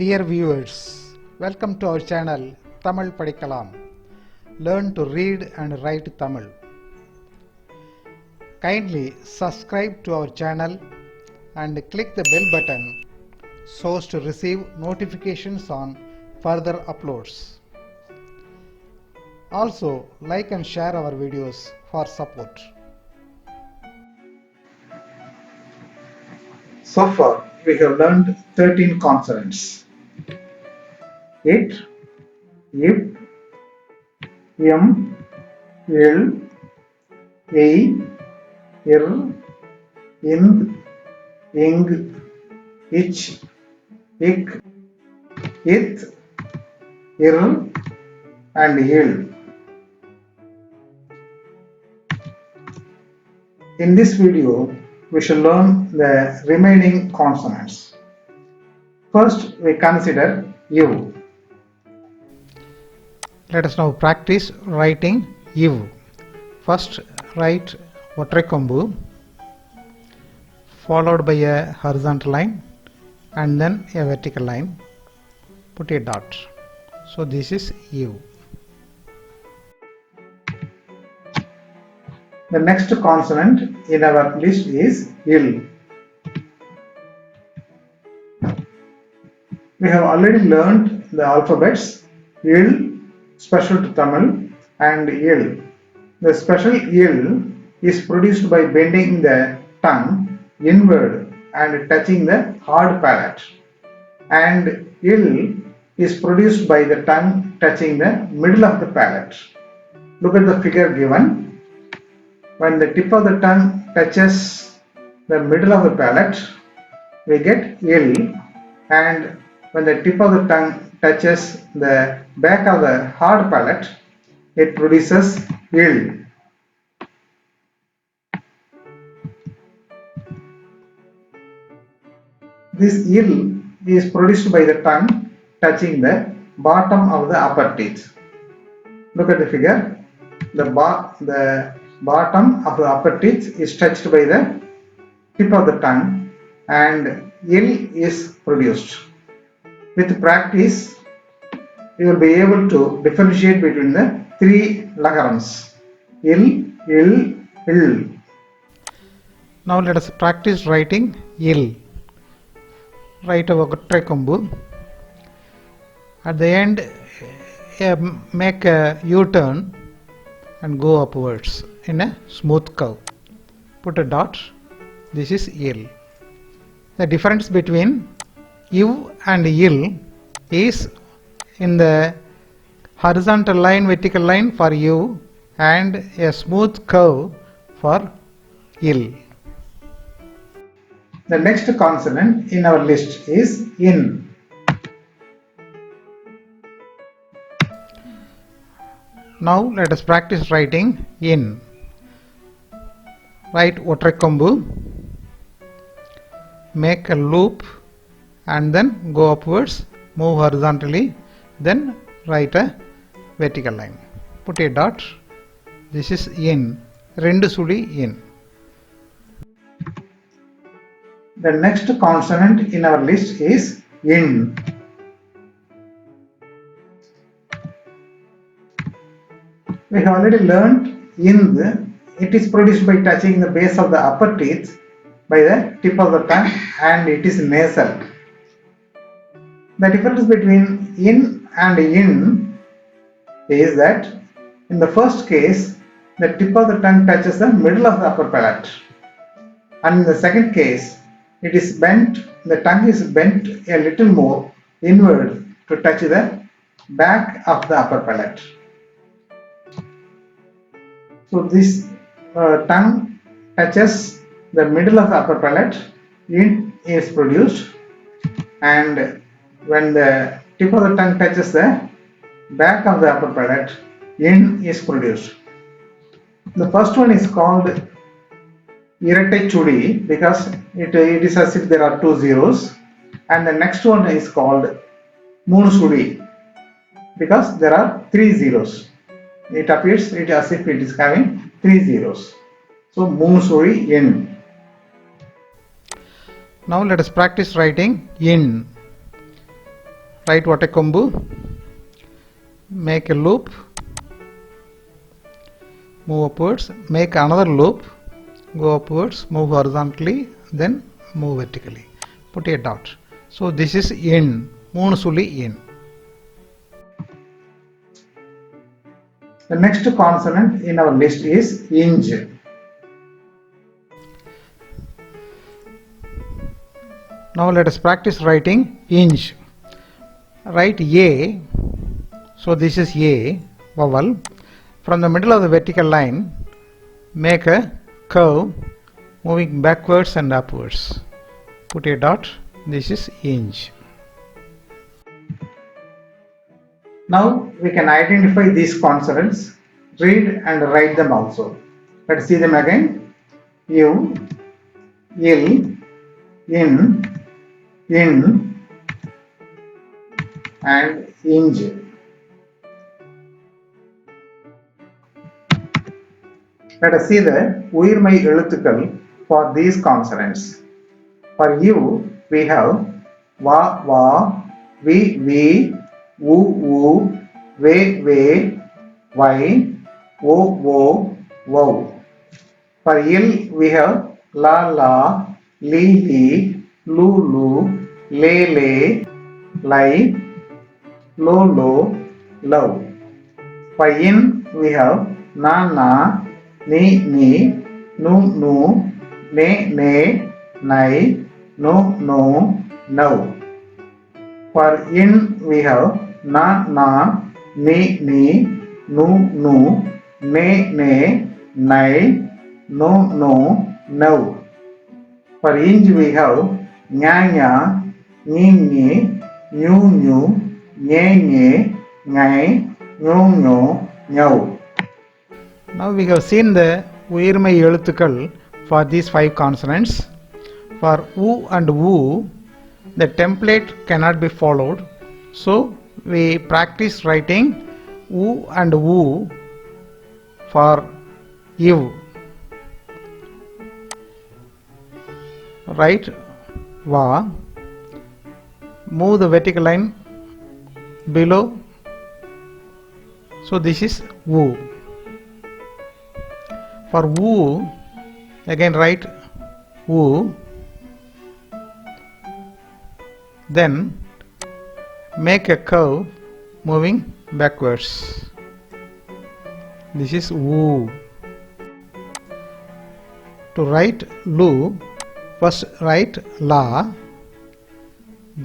Dear viewers, welcome to our channel Tamil Padikalam. Learn to read and write Tamil. Kindly subscribe to our channel and click the bell button so as to receive notifications on further uploads. Also, like and share our videos for support. So far, we have learned 13 consonants. It, ip, yum, il, ei, ir, ind, ing, ich, ik, ith, ir, and il. In this video, we shall learn the remaining consonants. First, we consider U. Let us now practice writing iv. First, write Ottrai-kombu followed by a horizontal line and then a vertical line. Put a dot. So this is iv. The next consonant in our list is il. We have already learned the alphabets il, special to Tamil, and il. The special il is produced by bending the tongue inward and touching the hard palate, and il is produced by the tongue touching the middle of the palate. Look at the figure given. When the tip of the tongue touches the middle of the palate, we get il, and when the tip of the tongue touches the back of the hard palate, it produces il. This il is produced by the tongue touching the bottom of the upper teeth. Look at the figure. The bottom of the upper teeth is touched by the tip of the tongue and il is produced. With practice, you will be able to differentiate between the three lagarans il, il, il. Now let us practice writing il. Write a Ottrai-kombu. At the end, make a U-turn and go upwards in a smooth curve. Put a dot. This is il. The difference between iv and il is in the horizontal line, vertical line for iv and a smooth curve for il. The next consonant in our list is in. Now let us practice writing in. Write Ottrai-kombu, make a loop and then go upwards, move horizontally, then write a vertical line. Put a dot. This is in. Rendu sudi in. The next consonant in our list is in. We have already learned in. It is produced by touching the base of the upper teeth by the tip of the tongue and it is nasal. The difference between in and in is that in the first case the tip of the tongue touches the middle of the upper palate, and in the second case it is bent, the tongue is bent a little more inward to touch the back of the upper palate. So this tongue touches the middle of the upper palate, in is produced, and when the tip of the tongue touches the back of the upper palate, in is produced. The first one is called Irattai Chudi because it is as if there are two zeros, and the next one is called Moonu Sudi because there are three zeros. It appears as if it is having three zeros. So Moonu Sudi in. Now let us practice writing in. right Vattakombu, make a loop, move upwards, make another loop, go upwards, move horizontally, then move vertically, put a dot. So this is in, 3 சுழி in. The next consonant in our list is inj. Now let us practice writing inch. Write A. So this is A vowel. From the middle of the vertical line, make a curve moving backwards and upwards. Put a dot. This is inch. Now we can identify these consonants, read and write them also. Let's see them again. U, il, in, and inj. Let us see the உயிர்மெய் எழுத்துக்கள் for these consonants. For U, we have va, va, vi, vi, u, u, ve, ve, vai, o, o, wow. For il, we have la, la, li, li, lu, lu, le, le, lai, lo, lo, love. For in, we have na, na, ni, ni, nu, nu, ne, ne, nai, no, no, no. For in, we have na, na, ni, ni, nu, nu, ne, ne, nai, no, no, no. For inj, we have nya, nya, ni, ni, nu, nu, nye, nye, ngai, no, no, no. Now we have seen the உயிர்மெய் எழுத்துக்கள் for these 5 consonants. For u and wu, the template cannot be followed. So we practice writing u and wu for iv. Write va, move the vertical line below. So this is wu. For wu, again write wu, then make a curve moving backwards. This is wu. To write lu, first write la,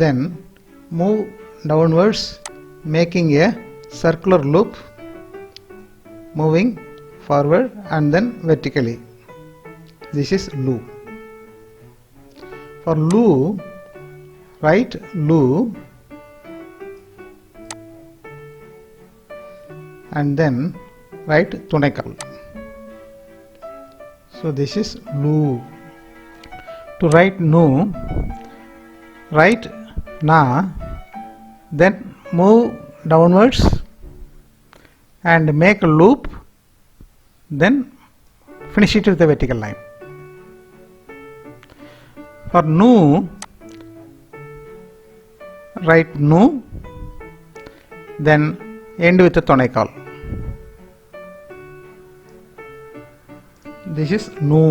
then move downwards, making a circular loop, moving forward and then vertically. This is lu. For lu, write lu and then write துணைக்கால். So this is lu. To write nu, write na, then move downwards and make a loop, then finish it with the vertical line. For nu, write nu, then end with the துணைக்கால். This is nu.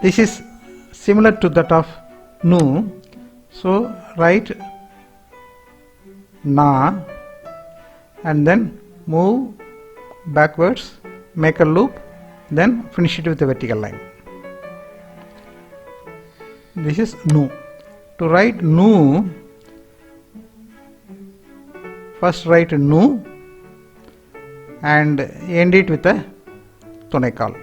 This is similar to that of nu. So write na and then move backwards, make a loop, then finish it with the vertical line. This is nu. To write nu, first write nu and end it with a துணைக்கால்.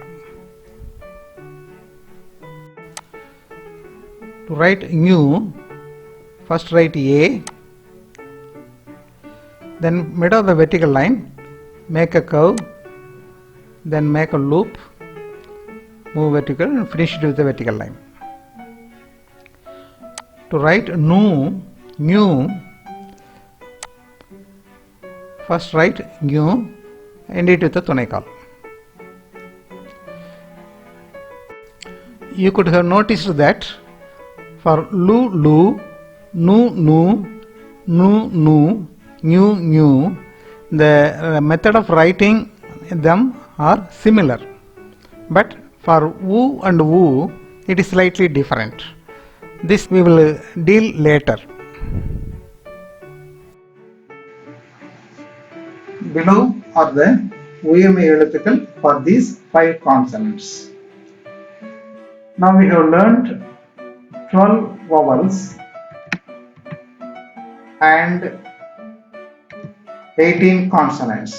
To write nu, first write a, then middle of the vertical line, make a curve, then make a loop, move vertical and finish it with the vertical line. To write nu, first write nu, end it with the துணைக்கால். you could have noticed that for lu, lu, nu, nu, nu, nu, nu, nu, the method of writing them are similar. But for woo and woo, it is slightly different. This we will deal later. Below are the உயிர்மெய் எழுத்துக்கள் for these 5 consonants. Now we have learned 12 vowels and 18 consonants.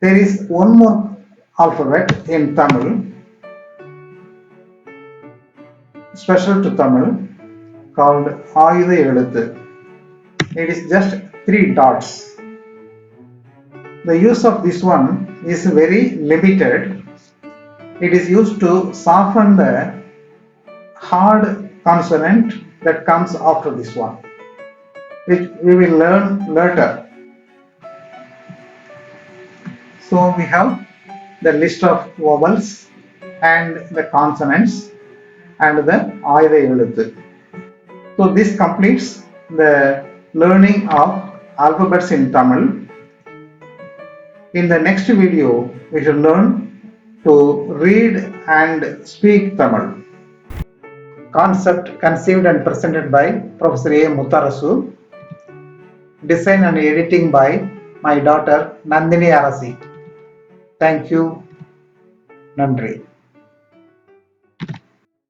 There is one more alphabet in Tamil, special to Tamil, called Ayudha Eluthu. It is just 3 dots. The use of this one is very limited. It is used to soften the hard consonant that comes after this one, which we will learn later. So we have the list of vowels and the consonants and the Ayudha Eluthu. So this completes the learning of alphabets in Tamil. In the next video, we shall learn to read and speak Tamil. Concept conceived and presented by Professor A. Muttarasu. Design and editing by my daughter Nandini Arasi. Thank you. Nandri.